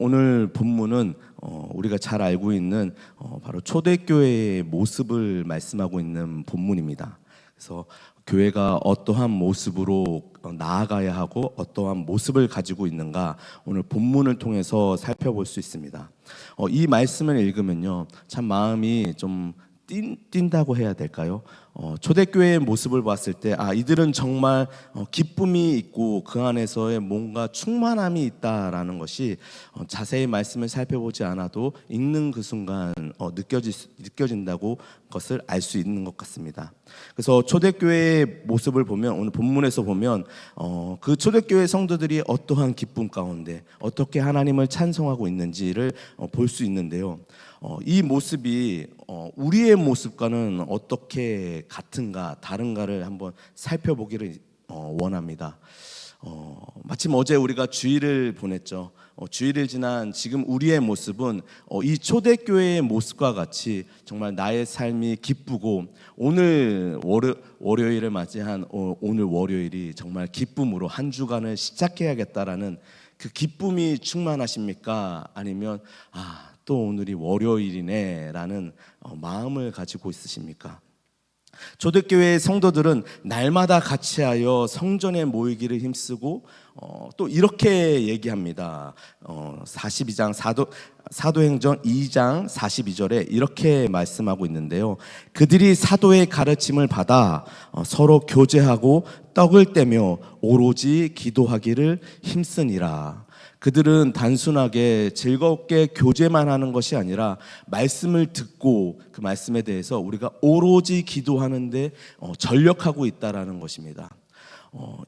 오늘 본문은 우리가 잘 알고 있는 바로 초대교회의 모습을 말씀하고 있는 본문입니다. 그래서 교회가 어떠한 모습으로 나아가야 하고 어떠한 모습을 가지고 있는가 오늘 본문을 통해서 살펴볼 수 있습니다. 이 말씀을 읽으면요, 참 마음이 좀 뛴다고 해야 될까요? 초대교회의 모습을 봤을 때 이들은 정말 기쁨이 있고 그 안에서의 뭔가 충만함이 있다라는 것이 자세히 말씀을 살펴보지 않아도 읽는 그 순간 느껴진다고 것을 알 수 있는 것 같습니다. 그래서 초대교회의 모습을 보면 오늘 본문에서 보면 그 초대교회 성도들이 어떠한 기쁨 가운데 어떻게 하나님을 찬송하고 있는지를 볼 수 있는데요. 이 모습이 우리의 모습과는 어떻게 같은가 다른가를 한번 살펴보기를 원합니다. 마침 어제 우리가 주일을 보냈죠. 주일을 지난 지금 우리의 모습은 이 초대교회의 모습과 같이 정말 나의 삶이 기쁘고 오늘 월요일을 맞이한 오늘 월요일이 정말 기쁨으로 한 주간을 시작해야겠다라는 그 기쁨이 충만하십니까? 아니면 또 오늘이 월요일이네 라는 마음을 가지고 있으십니까? 초대교회의 성도들은 날마다 같이하여 성전에 모이기를 힘쓰고 또 이렇게 얘기합니다. 42장 사도행전 2장 42절에 이렇게 말씀하고 있는데요. 그들이 사도의 가르침을 받아 서로 교제하고 떡을 떼며 오로지 기도하기를 힘쓰니라. 그들은 단순하게 즐겁게 교제만 하는 것이 아니라 말씀을 듣고 그 말씀에 대해서 우리가 오로지 기도하는데 전력하고 있다라는 것입니다.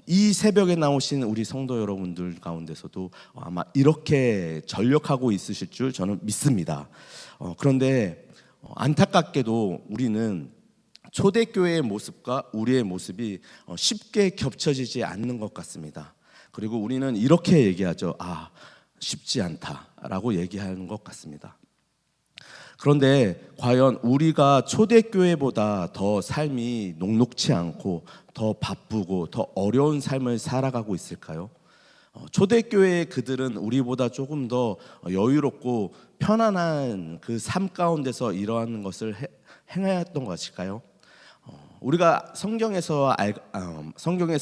이 새벽에 나오신 우리 성도 여러분들 가운데서도 아마 이렇게 전력하고 있으실 줄 저는 믿습니다. 그런데 안타깝게도 우리는 초대교회의 모습과 우리의 모습이 쉽게 겹쳐지지 않는 것 같습니다. 그리고 우리는 이렇게 얘기하죠. 쉽지 않다라고 얘기하는 것 같습니다. 그런데 과연 우리가 초대교회보다 더 삶이 녹록치 않고 더 바쁘고 더 어려운 삶을 살아가고 있을까요? 초대교회의 그들은 우리보다 조금 더 여유롭고 편안한 그 삶 가운데서 이러한 것을 행하였던 것일까요? 우리가 성경에서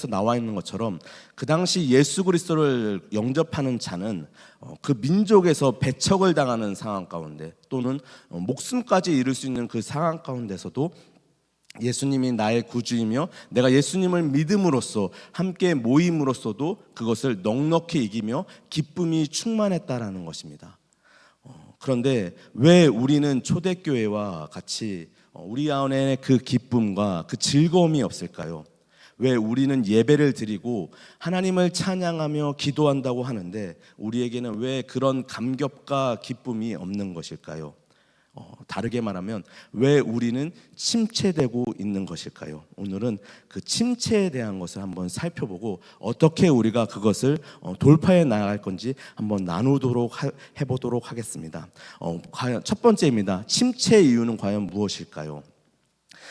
나와 있는 것처럼 그 당시 예수 그리스도를 영접하는 자는 그 민족에서 배척을 당하는 상황 가운데 또는 목숨까지 잃을 수 있는 그 상황 가운데서도 예수님이 나의 구주이며 내가 예수님을 믿음으로써 함께 모임으로써도 그것을 넉넉히 이기며 기쁨이 충만했다라는 것입니다. 그런데 왜 우리는 초대교회와 같이 우리 안에 그 기쁨과 그 즐거움이 없을까요? 왜 우리는 예배를 드리고 하나님을 찬양하며 기도한다고 하는데 우리에게는 왜 그런 감격과 기쁨이 없는 것일까요? 다르게 말하면 왜 우리는 침체되고 있는 것일까요? 오늘은 그 침체에 대한 것을 한번 살펴보고 어떻게 우리가 그것을 돌파해 나갈 건지 한번 나누도록 해보도록 하겠습니다. 과연 첫 번째입니다. 침체의 이유는 과연 무엇일까요?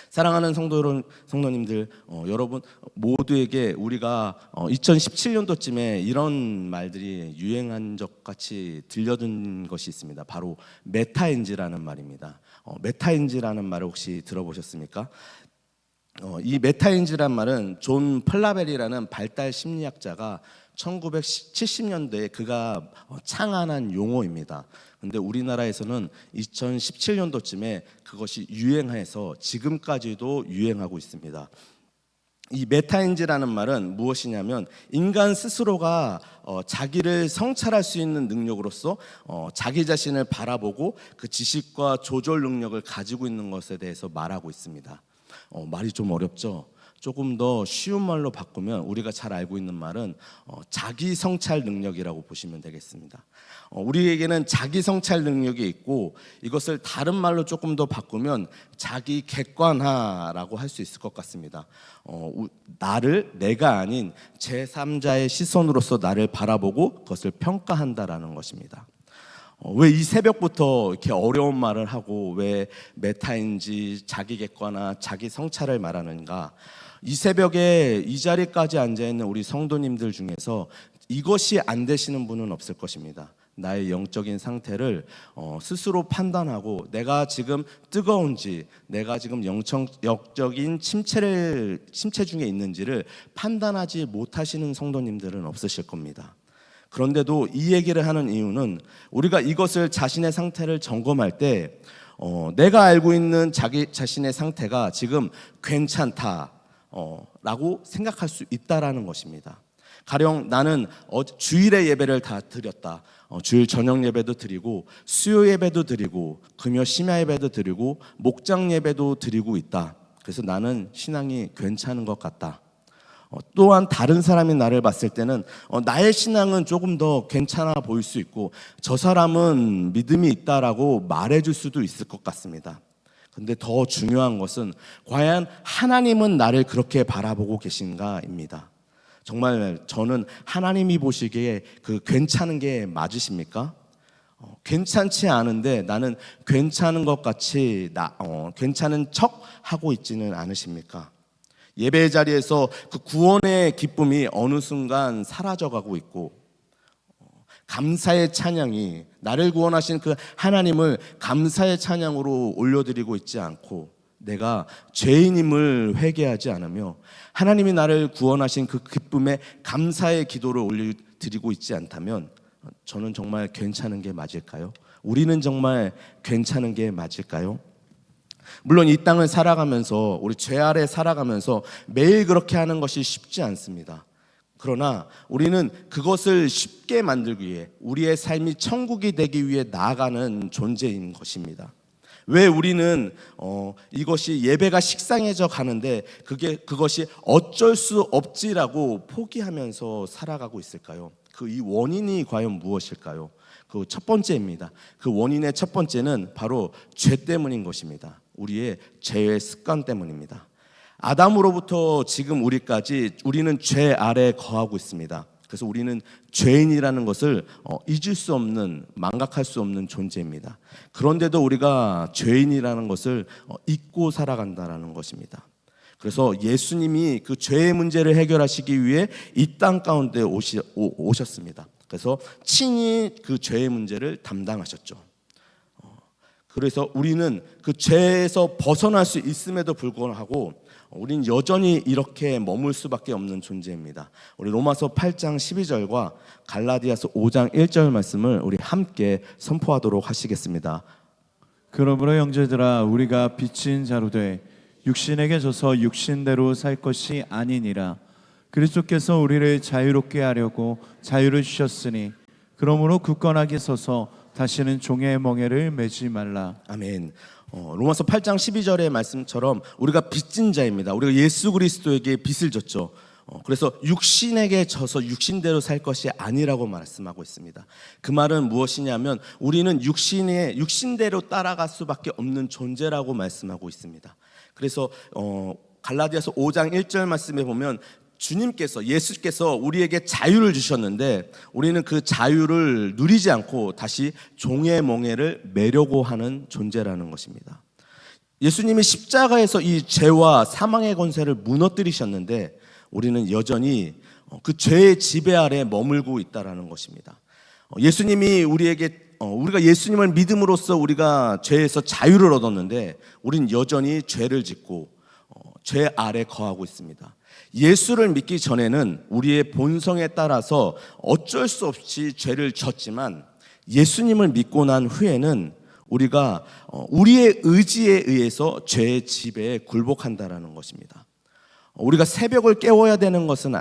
사랑하는 성도님들, 여러분 모두에게 우리가 2017년도쯤에 이런 말들이 유행한 적 같이 들려든 것이 있습니다. 바로 메타인지라는 말입니다. 메타인지라는 말을 혹시 들어보셨습니까? 이 메타인지란 말은 존 플라벨이라는 발달 심리학자가 1970년대에 그가 창안한 용어입니다. 근데 우리나라에서는 2017년도쯤에 그것이 유행해서 지금까지도 유행하고 있습니다. 이 메타인지라는 말은 무엇이냐면 인간 스스로가 자기를 성찰할 수 있는 능력으로서 자기 자신을 바라보고 그 지식과 조절 능력을 가지고 있는 것에 대해서 말하고 있습니다. 말이 좀 어렵죠? 조금 더 쉬운 말로 바꾸면 우리가 잘 알고 있는 말은 자기 성찰 능력이라고 보시면 되겠습니다. 우리에게는 자기 성찰 능력이 있고 이것을 다른 말로 조금 더 바꾸면 자기 객관화라고 할 수 있을 것 같습니다. 내가 아닌 제3자의 시선으로서 나를 바라보고 그것을 평가한다라는 것입니다. 왜 이 새벽부터 이렇게 어려운 말을 하고 왜 메타인지 자기 객관화, 자기 성찰을 말하는가? 이 새벽에 이 자리까지 앉아있는 우리 성도님들 중에서 이것이 안 되시는 분은 없을 것입니다. 나의 영적인 상태를 스스로 판단하고 내가 지금 뜨거운지, 내가 지금 영적인 침체 중에 있는지를 판단하지 못하시는 성도님들은 없으실 겁니다. 그런데도 이 얘기를 하는 이유는 우리가 이것을 자신의 상태를 점검할 때 내가 알고 있는 자기 자신의 상태가 지금 괜찮다 라고 생각할 수 있다라는 것입니다. 가령 나는 주일에 예배를 다 드렸다. 주일 저녁 예배도 드리고 수요 예배도 드리고 금요 심야 예배도 드리고 목장 예배도 드리고 있다. 그래서 나는 신앙이 괜찮은 것 같다. 또한 다른 사람이 나를 봤을 때는 나의 신앙은 조금 더 괜찮아 보일 수 있고 저 사람은 믿음이 있다라고 말해줄 수도 있을 것 같습니다. 근데 더 중요한 것은 과연 하나님은 나를 그렇게 바라보고 계신가입니다. 정말 저는 하나님이 보시기에 그 괜찮은 게 맞으십니까? 괜찮지 않은데 나는 괜찮은 것 같이 괜찮은 척 하고 있지는 않으십니까? 예배의 자리에서 그 구원의 기쁨이 어느 순간 사라져가고 있고 감사의 찬양이 나를 구원하신 그 하나님을 감사의 찬양으로 올려드리고 있지 않고 내가 죄인임을 회개하지 않으며 하나님이 나를 구원하신 그 기쁨에 감사의 기도를 올려드리고 있지 않다면 저는 정말 괜찮은 게 맞을까요? 우리는 정말 괜찮은 게 맞을까요? 물론 이 땅을 살아가면서 우리 죄 아래 살아가면서 매일 그렇게 하는 것이 쉽지 않습니다. 그러나 우리는 그것을 쉽게 만들기 위해 우리의 삶이 천국이 되기 위해 나아가는 존재인 것입니다. 왜 우리는 이것이 예배가 식상해져 가는데 그것이 어쩔 수 없지라고 포기하면서 살아가고 있을까요? 그 이 원인이 과연 무엇일까요? 그 첫 번째입니다. 그 원인의 첫 번째는 바로 죄 때문인 것입니다. 우리의 죄의 습관 때문입니다. 아담으로부터 지금 우리까지 우리는 죄 아래 거하고 있습니다. 그래서 우리는 죄인이라는 것을 잊을 수 없는, 망각할 수 없는 존재입니다. 그런데도 우리가 죄인이라는 것을 잊고 살아간다는 것입니다. 그래서 예수님이 그 죄의 문제를 해결하시기 위해 이 땅 가운데 오셨습니다. 그래서 친히 그 죄의 문제를 담당하셨죠. 그래서 우리는 그 죄에서 벗어날 수 있음에도 불구하고 우리는 여전히 이렇게 머물 수밖에 없는 존재입니다. 우리 로마서 8장 12절과 갈라디아서 5장 1절 말씀을 우리 함께 선포하도록 하시겠습니다. 그러므로 형제들아 우리가 빚진 자로 돼 육신에게 져서 육신대로 살 것이 아니니라. 그리스도께서 우리를 자유롭게 하려고 자유를 주셨으니 그러므로 굳건하게 서서 다시는 종의 멍에를 매지 말라. 아멘. 로마서 8장 12절의 말씀처럼 우리가 빚진 자입니다. 우리가 예수 그리스도에게 빚을 졌죠. 그래서 육신에게 져서 육신대로 살 것이 아니라고 말씀하고 있습니다. 그 말은 무엇이냐면 우리는 육신대로 따라갈 수밖에 없는 존재라고 말씀하고 있습니다. 그래서 갈라디아서 5장 1절 말씀에 보면 예수께서 우리에게 자유를 주셨는데 우리는 그 자유를 누리지 않고 다시 종의 멍에를 매려고 하는 존재라는 것입니다. 예수님이 십자가에서 이 죄와 사망의 권세를 무너뜨리셨는데 우리는 여전히 그 죄의 지배 아래 머물고 있다는 것입니다. 예수님이 우리가 예수님을 믿음으로써 우리가 죄에서 자유를 얻었는데 우린 여전히 죄를 짓고 죄 아래 거하고 있습니다. 예수를 믿기 전에는 우리의 본성에 따라서 어쩔 수 없이 죄를 졌지만 예수님을 믿고 난 후에는 우리가 우리의 의지에 의해서 죄의 지배에 굴복한다라는 것입니다. 우리가 새벽을 깨워야 되는 것은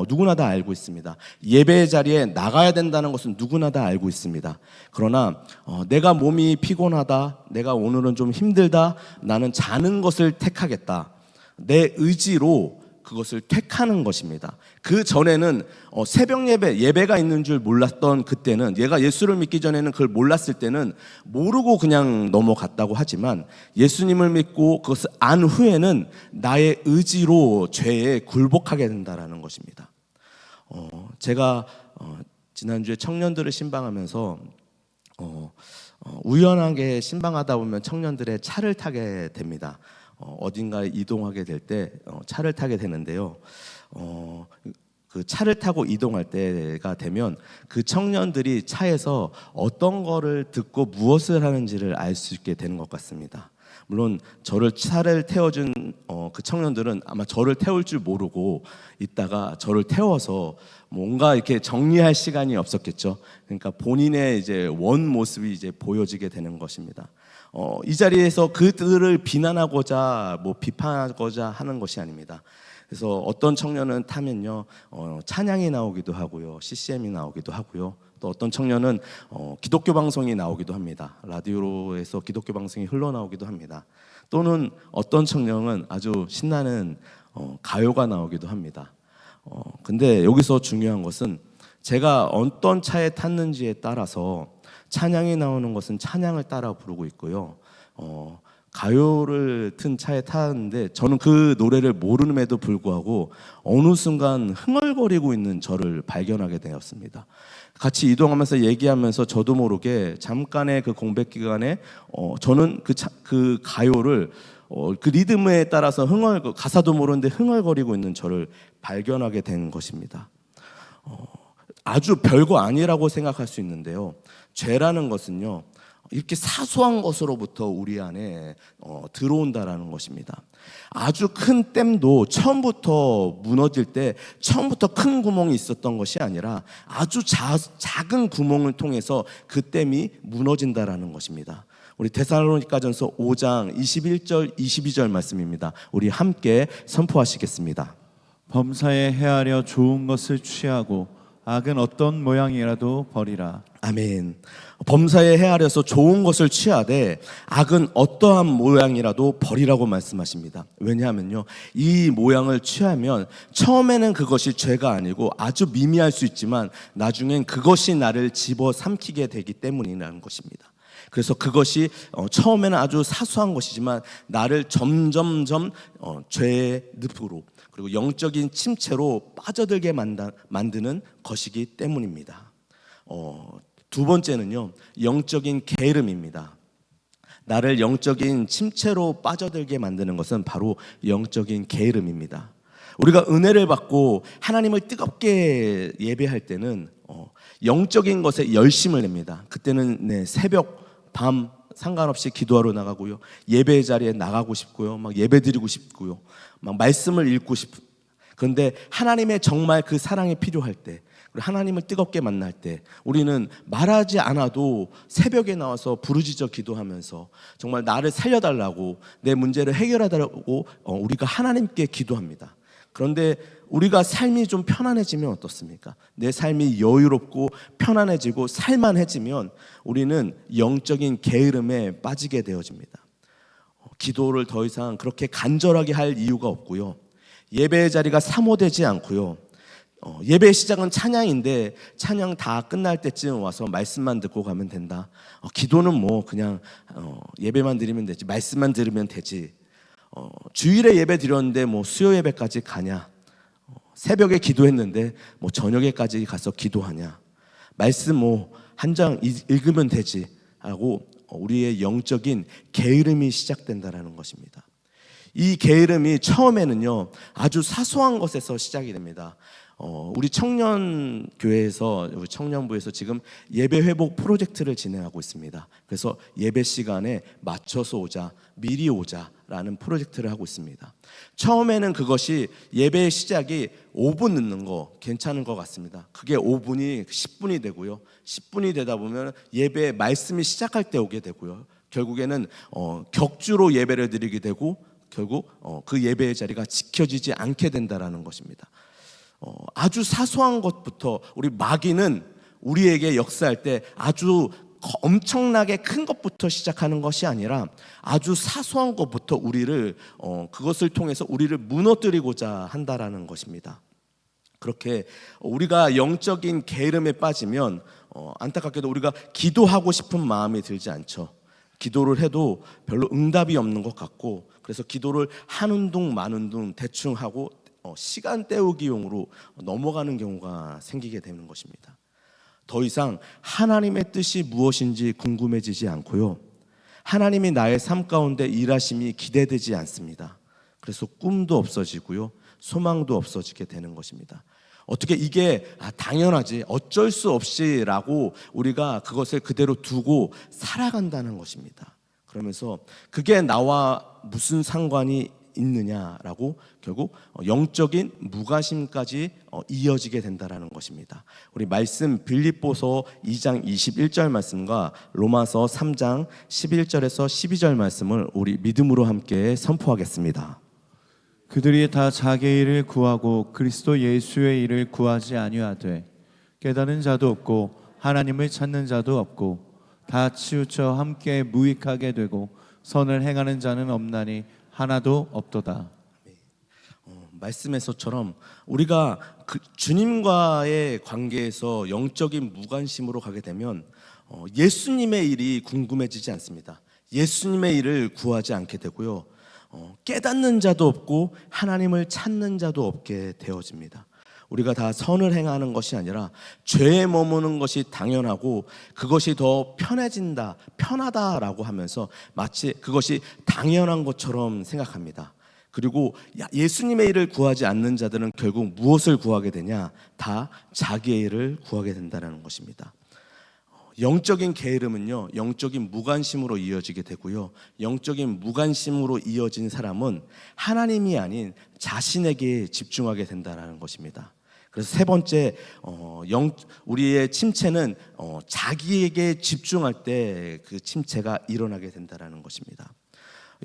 누구나 다 알고 있습니다. 예배의 자리에 나가야 된다는 것은 누구나 다 알고 있습니다. 그러나 내가 몸이 피곤하다, 내가 오늘은 좀 힘들다, 나는 자는 것을 택하겠다, 내 의지로 그것을 택하는 것입니다. 그 전에는 새벽 예배가 있는 줄 몰랐던 그때는, 얘가 예수를 믿기 전에는 그걸 몰랐을 때는 모르고 그냥 넘어갔다고 하지만 예수님을 믿고 그것을 안 후에는 나의 의지로 죄에 굴복하게 된다는 것입니다. 제가 지난주에 청년들을 신방하면서 우연하게 신방하다 보면 청년들의 차를 타게 됩니다. 어딘가에 이동하게 될 때 차를 타게 되는데요. 그 차를 타고 이동할 때가 되면 그 청년들이 차에서 어떤 거를 듣고 무엇을 하는지를 알 수 있게 되는 것 같습니다. 물론 차를 태워준 그 청년들은 아마 저를 태울 줄 모르고 있다가 저를 태워서 뭔가 이렇게 정리할 시간이 없었겠죠. 그러니까 본인의 이제 원 모습이 이제 보여지게 되는 것입니다. 이 자리에서 그들을 비난하고자 비판하고자 하는 것이 아닙니다. 그래서 어떤 청년은 타면요 찬양이 나오기도 하고요, CCM이 나오기도 하고요, 또 어떤 청년은 기독교 방송이 나오기도 합니다. 라디오에서 기독교 방송이 흘러나오기도 합니다. 또는 어떤 청년은 아주 신나는 가요가 나오기도 합니다. 근데 여기서 중요한 것은 제가 어떤 차에 탔는지에 따라서 찬양이 나오는 것은 찬양을 따라 부르고 있고요, 가요를 튼 차에 타는데 저는 그 노래를 모르는에도 불구하고 어느 순간 흥얼거리고 있는 저를 발견하게 되었습니다. 같이 이동하면서 얘기하면서 저도 모르게 잠깐의 그 공백 기간에 저는 그 가요를 그 리듬에 따라서 가사도 모르는데 흥얼거리고 있는 저를 발견하게 된 것입니다. 아주 별거 아니라고 생각할 수 있는데요, 죄라는 것은요 이렇게 사소한 것으로부터 우리 안에 들어온다라는 것입니다. 아주 큰 댐도 처음부터 무너질 때 처음부터 큰 구멍이 있었던 것이 아니라 아주 작은 구멍을 통해서 그 댐이 무너진다라는 것입니다. 우리 데살로니가전서 5장 21절 22절 말씀입니다. 우리 함께 선포하시겠습니다. 범사에 헤아려 좋은 것을 취하고 악은 어떤 모양이라도 버리라. 아멘. 범사에 헤아려서 좋은 것을 취하되 악은 어떠한 모양이라도 버리라고 말씀하십니다. 왜냐하면요, 이 모양을 취하면 처음에는 그것이 죄가 아니고 아주 미미할 수 있지만 나중엔 그것이 나를 집어삼키게 되기 때문이라는 것입니다. 그래서 그것이 처음에는 아주 사소한 것이지만 나를 점점점 죄의 늪으로 그리고 영적인 침체로 빠져들게 만드는 것이기 때문입니다. 두 번째는요, 영적인 게으름입니다. 나를 영적인 침체로 빠져들게 만드는 것은 바로 영적인 게으름입니다. 우리가 은혜를 받고 하나님을 뜨겁게 예배할 때는 영적인 것에 열심을 냅니다. 그때는 새벽, 밤 상관없이 기도하러 나가고요, 예배 자리에 나가고 싶고요, 막 예배드리고 싶고요, 막 말씀을 읽고 싶고. 그런데 하나님의 정말 그 사랑이 필요할 때, 하나님을 뜨겁게 만날 때 우리는 말하지 않아도 새벽에 나와서 부르짖어 기도하면서 정말 나를 살려달라고, 내 문제를 해결하달라고 우리가 하나님께 기도합니다. 그런데 우리가 삶이 좀 편안해지면 어떻습니까? 내 삶이 여유롭고 편안해지고 살만해지면 우리는 영적인 게으름에 빠지게 되어집니다. 기도를 더 이상 그렇게 간절하게 할 이유가 없고요, 예배의 자리가 사모되지 않고요, 예배의 시작은 찬양인데 찬양 다 끝날 때쯤 와서 말씀만 듣고 가면 된다. 기도는 그냥 예배만 드리면 되지, 말씀만 들으면 되지. 주일에 예배 드렸는데 수요 예배까지 가냐? 새벽에 기도했는데 저녁에까지 가서 기도하냐? 말씀 한 장 읽으면 되지 하고 우리의 영적인 게으름이 시작된다라는 것입니다. 이 게으름이 처음에는요 아주 사소한 것에서 시작이 됩니다. 우리 청년교회에서, 우리 청년부에서 지금 예배 회복 프로젝트를 진행하고 있습니다. 그래서 예배 시간에 맞춰서 오자, 미리 오자라는 프로젝트를 하고 있습니다. 처음에는 그것이 예배의 시작이 5분 늦는 거 괜찮은 것 같습니다. 그게 5분이 10분이 되고요, 10분이 되다 보면 예배 말씀이 시작할 때 오게 되고요, 결국에는 격주로 예배를 드리게 되고 결국 그 예배의 자리가 지켜지지 않게 된다라는 것입니다. 아주 사소한 것부터, 우리 마귀는 우리에게 역사할 때 아주 엄청나게 큰 것부터 시작하는 것이 아니라 아주 사소한 것부터 우리를 그것을 통해서 우리를 무너뜨리고자 한다라는 것입니다. 그렇게 우리가 영적인 게으름에 빠지면 안타깝게도 우리가 기도하고 싶은 마음이 들지 않죠. 기도를 해도 별로 응답이 없는 것 같고, 그래서 기도를 하는 둥 마는 둥 대충 하고 시간 때우기용으로 넘어가는 경우가 생기게 되는 것입니다. 더 이상 하나님의 뜻이 무엇인지 궁금해지지 않고요, 하나님이 나의 삶 가운데 일하심이 기대되지 않습니다. 그래서 꿈도 없어지고요, 소망도 없어지게 되는 것입니다. 어떻게 이게 당연하지, 어쩔 수 없이라고 우리가 그것을 그대로 두고 살아간다는 것입니다. 그러면서 그게 나와 무슨 상관이 있느냐라고 결국 영적인 무관심까지 이어지게 된다는 것입니다. 우리 말씀 빌립보서 2장 21절 말씀과 로마서 3장 11절에서 12절 말씀을 우리 믿음으로 함께 선포하겠습니다. 그들이 다 자기의 일을 구하고 그리스도 예수의 일을 구하지 아니하되 깨닫는 자도 없고 하나님을 찾는 자도 없고 다 치우쳐 함께 무익하게 되고 선을 행하는 자는 없나니 하나도 없도다. 말씀에서처럼 우리가 그 주님과의 관계에서 영적인 무관심으로 가게 되면 예수님의 일이 궁금해지지 않습니다. 예수님의 일을 구하지 않게 되고요. 깨닫는 자도 없고 하나님을 찾는 자도 없게 되어집니다. 우리가 다 선을 행하는 것이 아니라 죄에 머무는 것이 당연하고 그것이 더 편하다라고 하면서 마치 그것이 당연한 것처럼 생각합니다. 그리고 예수님의 일을 구하지 않는 자들은 결국 무엇을 구하게 되냐? 다 자기의 일을 구하게 된다는 것입니다. 영적인 게으름은요, 영적인 무관심으로 이어지게 되고요. 영적인 무관심으로 이어진 사람은 하나님이 아닌 자신에게 집중하게 된다는 것입니다. 그래서 세 번째, 우리의 침체는 자기에게 집중할 때 그 침체가 일어나게 된다는 것입니다.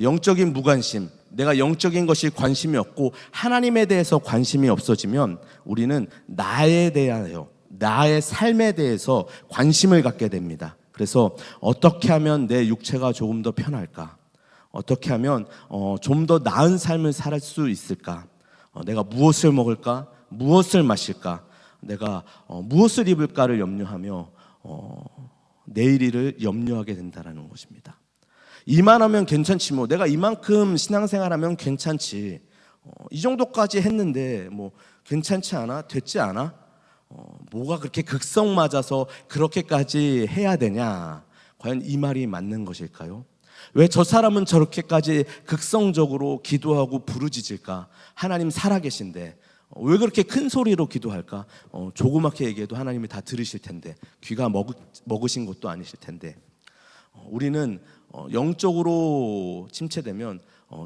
영적인 무관심, 내가 영적인 것이 관심이 없고 하나님에 대해서 관심이 없어지면 우리는 나에 대하여, 나의 삶에 대해서 관심을 갖게 됩니다. 그래서 어떻게 하면 내 육체가 조금 더 편할까? 어떻게 하면 좀 더 나은 삶을 살 수 있을까? 내가 무엇을 먹을까? 무엇을 마실까? 내가 무엇을 입을까를 염려하며 내일 일을 염려하게 된다는 것입니다. 이만하면 괜찮지, 뭐 내가 이만큼 신앙생활하면 괜찮지, 이 정도까지 했는데 뭐 괜찮지 않아? 됐지 않아? 뭐가 그렇게 극성 맞아서 그렇게까지 해야 되냐? 과연 이 말이 맞는 것일까요? 왜 저 사람은 저렇게까지 극성적으로 기도하고 부르짖을까? 하나님 살아계신데 왜 그렇게 큰 소리로 기도할까? 조그맣게 얘기해도 하나님이 다 들으실 텐데, 귀가 먹으신 것도 아니실 텐데. 우리는 영적으로 침체되면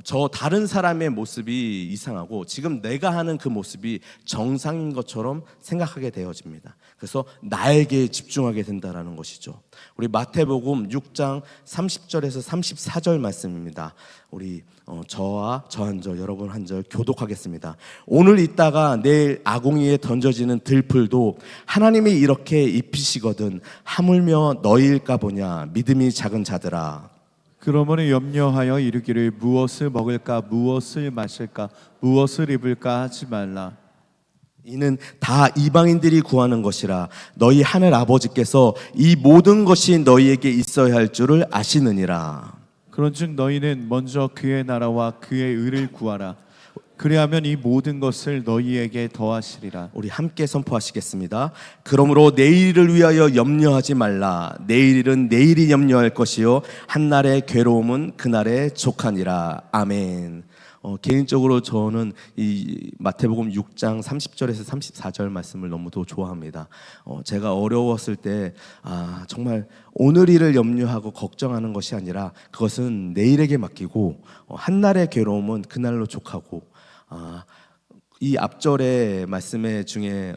저 다른 사람의 모습이 이상하고 지금 내가 하는 그 모습이 정상인 것처럼 생각하게 되어집니다. 그래서 나에게 집중하게 된다는 것이죠. 우리 마태복음 6장 30절에서 34절 말씀입니다. 우리 저와 저 한 절, 여러분 한 절 교독하겠습니다. 오늘 있다가 내일 아궁이에 던져지는 들풀도 하나님이 이렇게 입히시거든 하물며 너희일까 보냐 믿음이 작은 자들아. 그러므로 염려하여 이르기를 무엇을 먹을까 무엇을 마실까 무엇을 입을까 하지 말라. 이는 다 이방인들이 구하는 것이라 너희 하늘 아버지께서 이 모든 것이 너희에게 있어야 할 줄을 아시느니라. 그런즉 너희는 먼저 그의 나라와 그의 의를 구하라. 그리하면 이 모든 것을 너희에게 더하시리라. 우리 함께 선포하시겠습니다. 그러므로 내일을 위하여 염려하지 말라. 내일은 내일이 염려할 것이요 한날의 괴로움은 그날의 족하니라. 아멘. 개인적으로 저는 이 마태복음 6장 30절에서 34절 말씀을 너무도 좋아합니다. 제가 어려웠을 때 정말 오늘 일을 염려하고 걱정하는 것이 아니라 그것은 내일에게 맡기고 한날의 괴로움은 그날로 족하고, 이 앞절의 말씀의 중에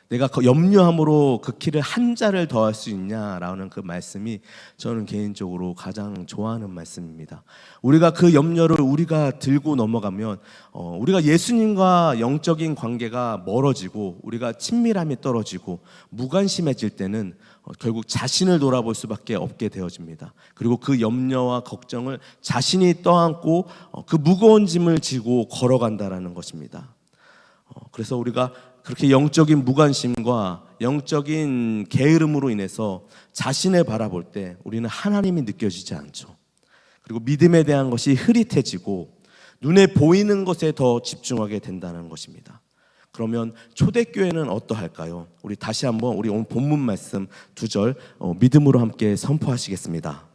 내가 염려함으로 그 키를 한 자를 더할 수 있냐라는 그 말씀이 저는 개인적으로 가장 좋아하는 말씀입니다. 우리가 그 염려를 우리가 들고 넘어가면 우리가 예수님과 영적인 관계가 멀어지고 우리가 친밀함이 떨어지고 무관심해질 때는 결국 자신을 돌아볼 수밖에 없게 되어집니다. 그리고 그 염려와 걱정을 자신이 떠안고 그 무거운 짐을 지고 걸어간다라는 것입니다. 그래서 우리가 그렇게 영적인 무관심과 영적인 게으름으로 인해서 자신을 바라볼 때 우리는 하나님이 느껴지지 않죠. 그리고 믿음에 대한 것이 흐릿해지고 눈에 보이는 것에 더 집중하게 된다는 것입니다. 그러면 초대교회는 어떠할까요? 우리 다시 한번 우리 오늘 본문 말씀 2절 믿음으로 함께 선포하시겠습니다.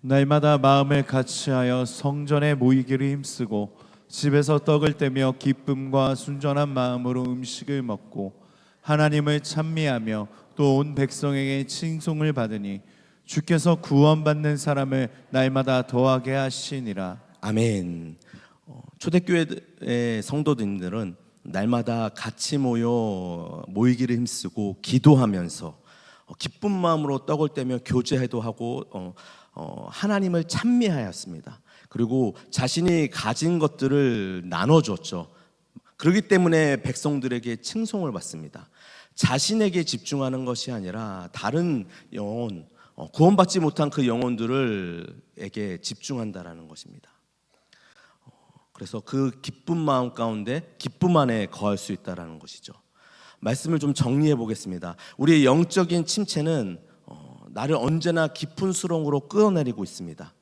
날마다 마음을 같이하여 성전에 모이기를 힘쓰고 집에서 떡을 떼며 기쁨과 순전한 마음으로 음식을 먹고 하나님을 찬미하며 또 온 백성에게 칭송을 받으니 주께서 구원받는 사람을 날마다 더하게 하시니라. 아멘. 초대교회의 성도님들은 날마다 같이 모이기를 힘쓰고 기도하면서 기쁜 마음으로 떡을 떼며 교제도 하고 하나님을 찬미하였습니다. 그리고 자신이 가진 것들을 나눠줬죠. 그렇기 때문에 백성들에게 칭송을 받습니다. 자신에게 집중하는 것이 아니라 다른 영혼, 구원받지 못한 그 영혼들에게 집중한다라는 것입니다. 그래서 그 기쁜 마음 가운데 기쁨 안에 거할 수 있다라는 것이죠. 말씀을 좀 정리해 보겠습니다. 우리의 영적인 침체는 나를 언제나 깊은 수렁으로 끌어내리고 있습니다.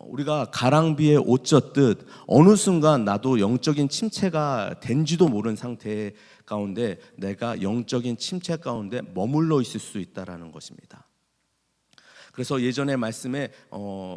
우리가 가랑비에 옷 젖듯 어느 순간 나도 영적인 침체가 된지도 모르는 상태 가운데 내가 영적인 침체 가운데 머물러 있을 수 있다라는 것입니다. 그래서 예전에 말씀에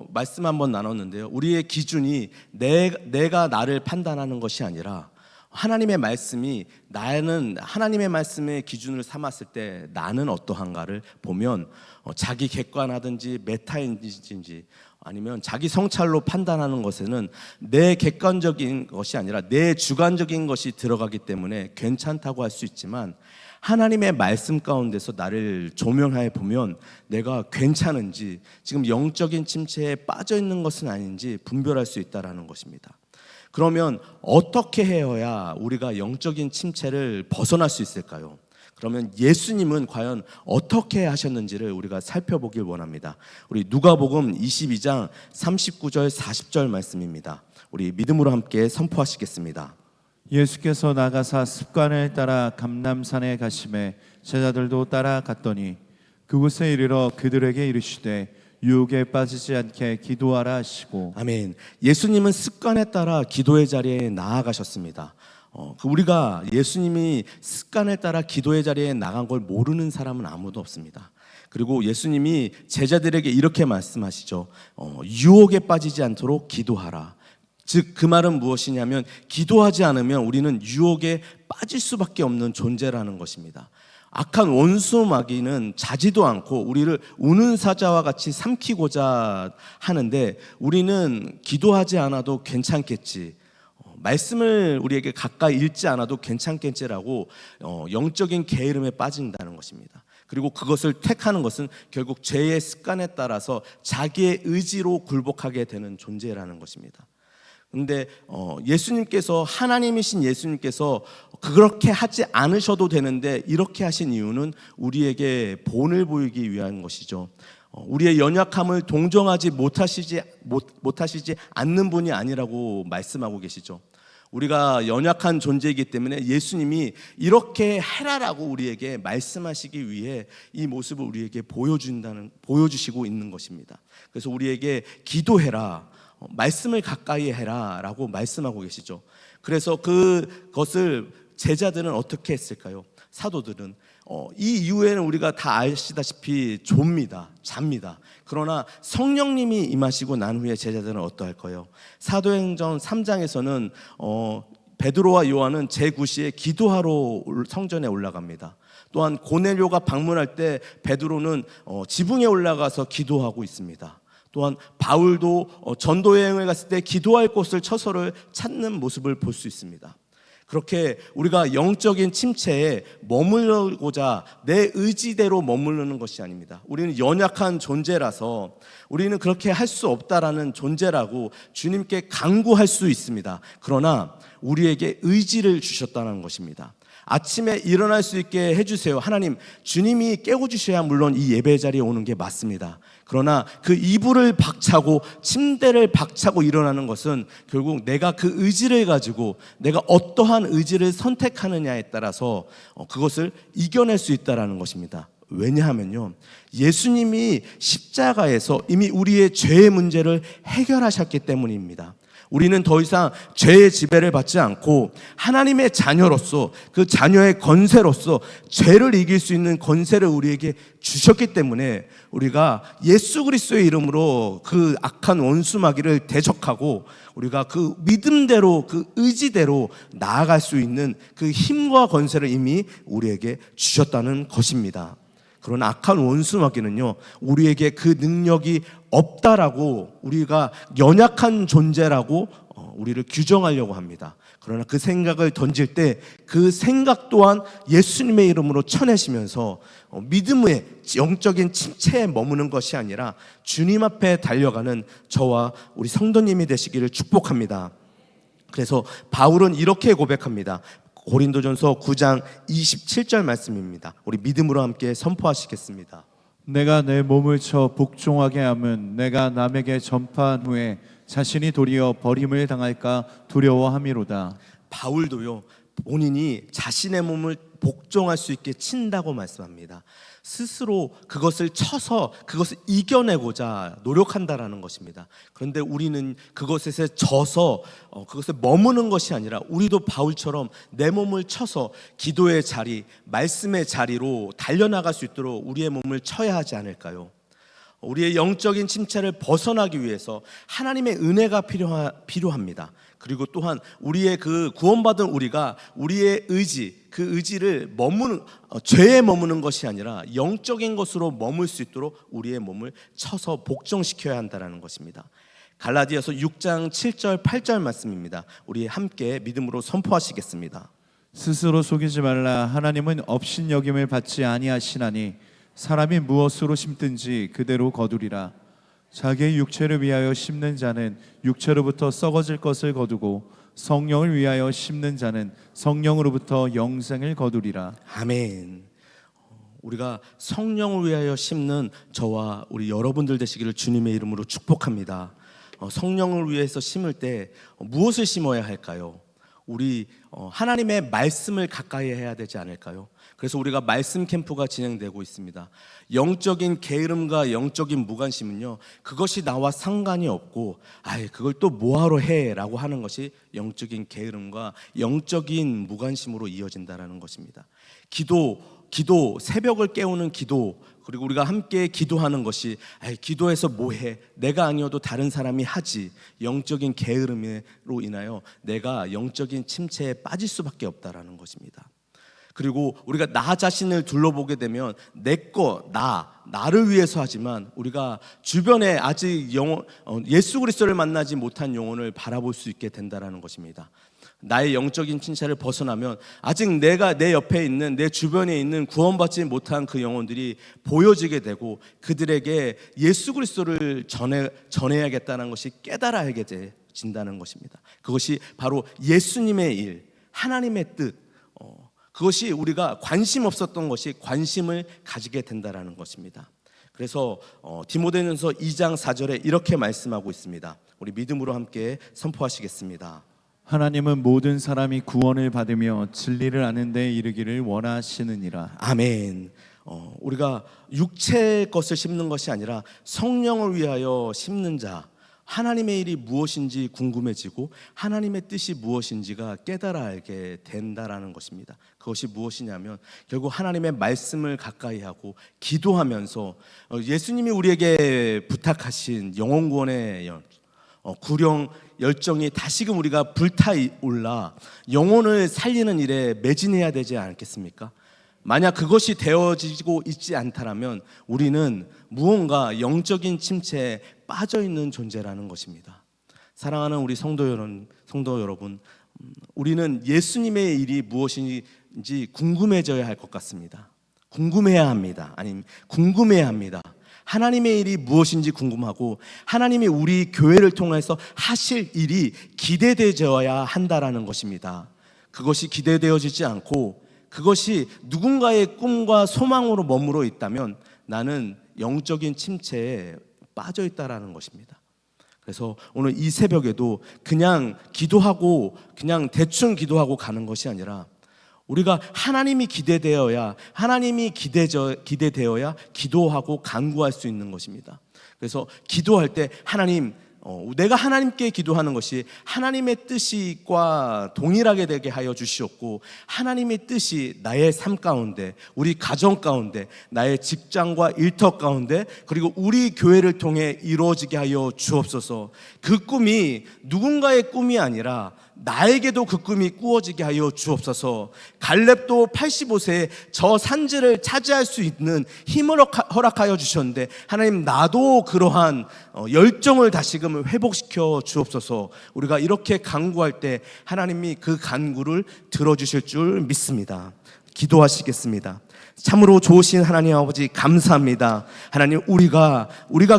말씀 한번 나눴는데요. 우리의 기준이 내가 나를 판단하는 것이 아니라 하나님의 말씀이 나는 하나님의 말씀의 기준을 삼았을 때 나는 어떠한가를 보면 자기 객관하든지 메타인지 아니면 자기 성찰로 판단하는 것에는 내 객관적인 것이 아니라 내 주관적인 것이 들어가기 때문에 괜찮다고 할 수 있지만 하나님의 말씀 가운데서 나를 조명하여 보면 내가 괜찮은지 지금 영적인 침체에 빠져 있는 것은 아닌지 분별할 수 있다는 것입니다. 그러면 어떻게 해야 우리가 영적인 침체를 벗어날 수 있을까요? 그러면 예수님은 과연 어떻게 하셨는지를 우리가 살펴보길 원합니다. 우리 누가복음 22장 39절 40절 말씀입니다. 우리 믿음으로 함께 선포하시겠습니다. 예수께서 나가사 습관을 따라 감람산에 가심에 제자들도 따라갔더니 그곳에 이르러 그들에게 이르시되 유혹에 빠지지 않게 기도하라 하시고. 아멘. 예수님은 습관에 따라 기도의 자리에 나아가셨습니다. 우리가 예수님이 습관에 따라 기도의 자리에 나간 걸 모르는 사람은 아무도 없습니다. 그리고 예수님이 제자들에게 이렇게 말씀하시죠. 유혹에 빠지지 않도록 기도하라. 즉 그 말은 무엇이냐면 기도하지 않으면 우리는 유혹에 빠질 수밖에 없는 존재라는 것입니다. 악한 원수 마귀는 자지도 않고 우리를 우는 사자와 같이 삼키고자 하는데 우리는 기도하지 않아도 괜찮겠지, 말씀을 우리에게 가까이 읽지 않아도 괜찮겠지라고 영적인 게으름에 빠진다는 것입니다. 그리고 그것을 택하는 것은 결국 죄의 습관에 따라서 자기의 의지로 굴복하게 되는 존재라는 것입니다. 근데 예수님께서, 하나님이신 예수님께서 그렇게 하지 않으셔도 되는데 이렇게 하신 이유는 우리에게 본을 보이기 위한 것이죠. 우리의 연약함을 동정하지 못하시지 않는 분이 아니라고 말씀하고 계시죠. 우리가 연약한 존재이기 때문에 예수님이 이렇게 해라라고 우리에게 말씀하시기 위해 이 모습을 우리에게 보여주시고 있는 것입니다. 그래서 우리에게 기도해라, 말씀을 가까이 해라 라고 말씀하고 계시죠. 그래서 그것을 제자들은 어떻게 했을까요? 사도들은 이 이후에는 우리가 다 아시다시피 잡니다. 그러나 성령님이 임하시고 난 후에 제자들은 어떠할까요? 사도행전 3장에서는 베드로와 요한은 제9시에 기도하러 성전에 올라갑니다. 또한 고넬료가 방문할 때 베드로는 지붕에 올라가서 기도하고 있습니다. 또한 바울도 전도 여행을 갔을 때 기도할 곳을 처소를 찾는 모습을 볼 수 있습니다. 그렇게 우리가 영적인 침체에 머물고자 내 의지대로 머무르는 것이 아닙니다. 우리는 연약한 존재라서 우리는 그렇게 할 수 없다라는 존재라고 주님께 간구할 수 있습니다. 그러나 우리에게 의지를 주셨다는 것입니다. 아침에 일어날 수 있게 해주세요. 하나님, 주님이 깨워주셔야 물론 이 예배 자리에 오는 게 맞습니다. 그러나 그 이불을 박차고 침대를 박차고 일어나는 것은 결국 내가 그 의지를 가지고 내가 어떠한 의지를 선택하느냐에 따라서 그것을 이겨낼 수 있다는 것입니다. 왜냐하면요, 예수님이 십자가에서 이미 우리의 죄의 문제를 해결하셨기 때문입니다. 우리는 더 이상 죄의 지배를 받지 않고 하나님의 자녀로서 그 자녀의 권세로서 죄를 이길 수 있는 권세를 우리에게 주셨기 때문에 우리가 예수 그리스도의 이름으로 그 악한 원수 마귀를 대적하고 우리가 그 믿음대로 그 의지대로 나아갈 수 있는 그 힘과 권세를 이미 우리에게 주셨다는 것입니다. 그런 악한 원수 마귀는요, 우리에게 그 능력이 없다라고, 우리가 연약한 존재라고 우리를 규정하려고 합니다. 그러나 그 생각을 던질 때 그 생각 또한 예수님의 이름으로 쳐내시면서 믿음의 영적인 침체에 머무는 것이 아니라 주님 앞에 달려가는 저와 우리 성도님이 되시기를 축복합니다. 그래서 바울은 이렇게 고백합니다. 고린도전서 9장 27절 말씀입니다. 우리 믿음으로 함께 선포하시겠습니다. 내가 내 몸을 쳐 복종하게 함은 내가 남에게 전파한 후에 자신이 도리어 버림을 당할까 두려워함이로다. 바울도요, 본인이 자신의 몸을 복종할 수 있게 친다고 말씀합니다. 스스로 그것을 쳐서 그것을 이겨내고자 노력한다라는 것입니다. 그런데 우리는 그것에 져서 그것에 머무는 것이 아니라 우리도 바울처럼 내 몸을 쳐서 기도의 자리, 말씀의 자리로 달려나갈 수 있도록 우리의 몸을 쳐야 하지 않을까요? 우리의 영적인 침체를 벗어나기 위해서 하나님의 은혜가 필요합니다. 그리고 또한 우리의 그 구원받은 우리가 우리의 의지, 그 의지를 죄에 머무는 것이 아니라 영적인 것으로 머물 수 있도록 우리의 몸을 쳐서 복종시켜야 한다는 것입니다. 갈라디아서 6장 7절 8절 말씀입니다. 우리 함께 믿음으로 선포하시겠습니다. 스스로 속이지 말라. 하나님은 업신여김을 받지 아니하시나니 사람이 무엇으로 심든지 그대로 거두리라. 자기의 육체를 위하여 심는 자는 육체로부터 썩어질 것을 거두고 성령을 위하여 심는 자는 성령으로부터 영생을 거두리라. 아멘. 우리가 성령을 위하여 심는 저와 우리 여러분들 되시기를 주님의 이름으로 축복합니다. 성령을 위해서 심을 때 무엇을 심어야 할까요? 우리 하나님의 말씀을 가까이 해야 되지 않을까요? 그래서 우리가 말씀 캠프가 진행되고 있습니다. 영적인 게으름과 영적인 무관심은요, 그것이 나와 상관이 없고 그걸 또 뭐하러 해? 라고 하는 것이 영적인 게으름과 영적인 무관심으로 이어진다는 것입니다. 기도, 새벽을 깨우는 기도, 그리고 우리가 함께 기도하는 것이 기도해서 뭐해? 내가 아니어도 다른 사람이 하지. 영적인 게으름으로 인하여 내가 영적인 침체에 빠질 수밖에 없다라는 것입니다. 그리고 우리가 나 자신을 둘러보게 되면 나를 위해서 하지만 우리가 주변에 아직 예수 그리스도를 만나지 못한 영혼을 바라볼 수 있게 된다는 것입니다. 나의 영적인 침체를 벗어나면 아직 내가 내 옆에 있는 내 주변에 있는 구원받지 못한 그 영혼들이 보여지게 되고 그들에게 예수 그리스도를 전해야겠다는 것이 깨달아 알게 된다는 것입니다. 그것이 바로 예수님의 일, 하나님의 뜻, 그것이 우리가 관심 없었던 것이 관심을 가지게 된다는 것입니다. 그래서 디모데전서 2장 4절에 이렇게 말씀하고 있습니다. 우리 믿음으로 함께 선포하시겠습니다. 하나님은 모든 사람이 구원을 받으며 진리를 아는 데 이르기를 원하시느니라. 아멘. 우리가 육체의 것을 심는 것이 아니라 성령을 위하여 심는 자, 하나님의 일이 무엇인지 궁금해지고 하나님의 뜻이 무엇인지가 깨달아 알게 된다라는 것입니다. 그것이 무엇이냐면 결국 하나님의 말씀을 가까이 하고 기도하면서 예수님이 우리에게 부탁하신 영혼 구원의 구령 열정이 다시금 우리가 불타올라 영혼을 살리는 일에 매진해야 되지 않겠습니까? 만약 그것이 되어지고 있지 않다면 우리는 무언가 영적인 침체에 빠져있는 존재라는 것입니다. 사랑하는 우리 성도 여러분, 우리는 예수님의 일이 무엇인지 궁금해져야 할 것 같습니다. 궁금해야 합니다. 아니면 궁금해야 합니다. 하나님의 일이 무엇인지 궁금하고 하나님이 우리 교회를 통해서 하실 일이 기대되어야 한다라는 것입니다. 그것이 기대되어지지 않고 그것이 누군가의 꿈과 소망으로 머물러 있다면 나는 영적인 침체에 빠져 있다라는 것입니다. 그래서 오늘 이 새벽에도 그냥 기도하고 그냥 대충 기도하고 가는 것이 아니라 우리가 하나님이 기대되어야 기도하고 간구할 수 있는 것입니다. 그래서 기도할 때 하나님 내가 하나님께 기도하는 것이 하나님의 뜻과 동일하게 되게 하여 주시옵고, 하나님의 뜻이 나의 삶 가운데, 우리 가정 가운데, 나의 직장과 일터 가운데, 그리고 우리 교회를 통해 이루어지게 하여 주옵소서. 그 꿈이 누군가의 꿈이 아니라 나에게도 그 꿈이 꾸어지게 하여 주옵소서. 갈렙도 85세에 저 산지를 차지할 수 있는 힘을 허락하여 주셨는데, 하나님 나도 그러한 열정을 다시금 회복시켜 주옵소서. 우리가 이렇게 간구할 때 하나님이 그 간구를 들어주실 줄 믿습니다. 기도하시겠습니다. 참으로 좋으신 하나님 아버지, 감사합니다. 하나님, 우리가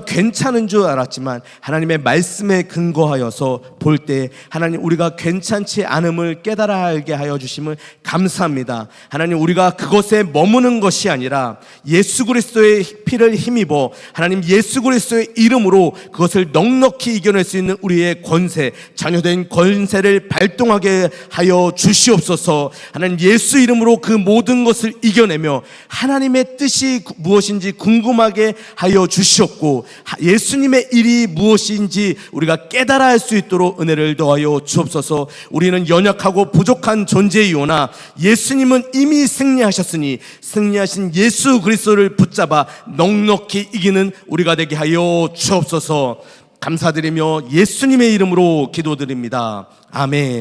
괜찮은 줄 알았지만 하나님의 말씀에 근거하여서 볼 때 하나님, 우리가 괜찮지 않음을 깨달아 알게 하여 주심을 감사합니다. 하나님, 우리가 그것에 머무는 것이 아니라 예수 그리스도의 피를 힘입어 하나님 예수 그리스도의 이름으로 그것을 넉넉히 이겨낼 수 있는 우리의 권세, 자녀된 권세를 발동하게 하여 주시옵소서. 하나님, 예수 이름으로 그 모든 것을 이겨내며 하나님의 뜻이 무엇인지 궁금하게 하여 주시옵고, 예수님의 일이 무엇인지 우리가 깨달아 알 수 있도록 은혜를 더하여 주옵소서. 우리는 연약하고 부족한 존재이오나 예수님은 이미 승리하셨으니 승리하신 예수 그리스도를 붙잡아 넉넉히 이기는 우리가 되게 하여 주옵소서. 감사드리며 예수님의 이름으로 기도드립니다. 아멘.